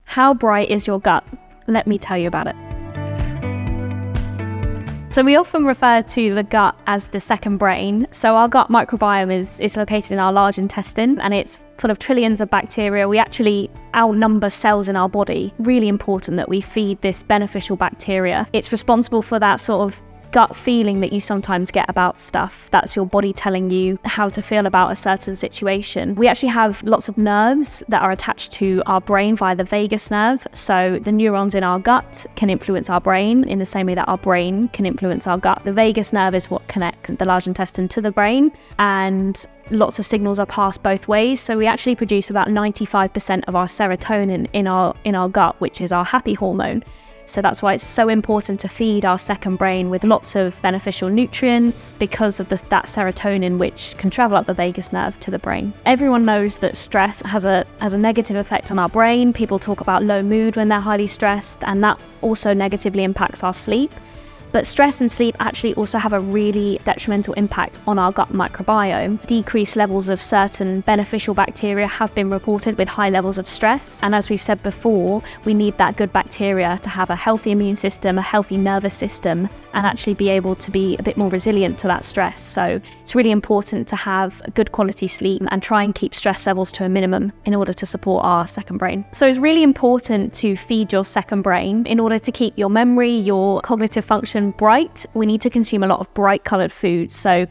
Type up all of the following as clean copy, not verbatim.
How bright is your gut? Let me tell you about it. So we often refer to the gut as the second brain. So our gut microbiome is located in our large intestine, and it's full of trillions of bacteria. We actually outnumber cells in our body. Really important that we feed this beneficial bacteria. It's responsible for that sort of gut feeling that you sometimes get about stuff. That's your body telling you how to feel about a certain situation. We actually have lots of nerves that are attached to our brain via the vagus nerve. So the neurons in our gut can influence our brain in the same way that our brain can influence our gut. The vagus nerve is what connects the large intestine to the brain, and lots of signals are passed both ways. So we actually produce about 95% of our serotonin in our gut, which is our happy hormone. So that's why it's so important to feed our second brain with lots of beneficial nutrients, because of that serotonin which can travel up the vagus nerve to the brain. Everyone knows that stress has a negative effect on our brain. People talk about low mood when they're highly stressed, and that also negatively impacts our sleep. But stress and sleep actually also have a really detrimental impact on our gut microbiome. Decreased levels of certain beneficial bacteria have been reported with high levels of stress. And as we've said before, we need that good bacteria to have a healthy immune system, a healthy nervous system, and actually be able to be a bit more resilient to that stress. So it's really important to have a good quality sleep and try and keep stress levels to a minimum in order to support our second brain. So it's really important to feed your second brain. In order to keep your memory, your cognitive function bright, we need to consume a lot of bright coloured foods. So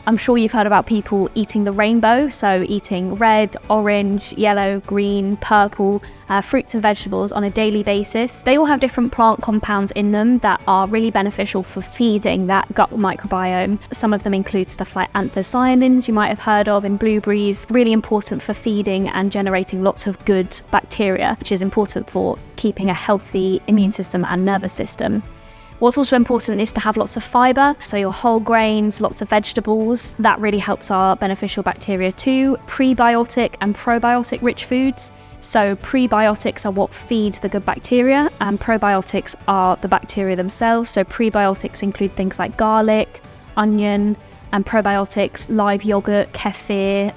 I'm sure you've heard about people eating the rainbow, so eating red, orange, yellow, green, purple, fruits and vegetables on a daily basis. They all have different plant compounds in them that are really beneficial for feeding that gut microbiome. Some of them include stuff like anthocyanins, you might have heard of in blueberries, really important for feeding and generating lots of good bacteria, which is important for keeping a healthy immune system and nervous system. What's also important is to have lots of fibre, so your whole grains, lots of vegetables. That really helps our beneficial bacteria too. Prebiotic and probiotic rich foods. So prebiotics are what feed the good bacteria, and probiotics are the bacteria themselves. So prebiotics include things like garlic, onion, and probiotics, live yogurt, kefir,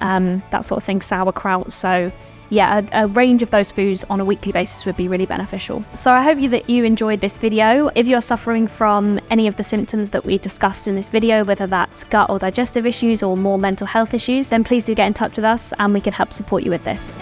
that sort of thing, sauerkraut. So yeah, a range of those foods on a weekly basis would be really beneficial. So I hope that you enjoyed this video. If you're suffering from any of the symptoms that we discussed in this video, whether that's gut or digestive issues or more mental health issues, then please do get in touch with us and we can help support you with this.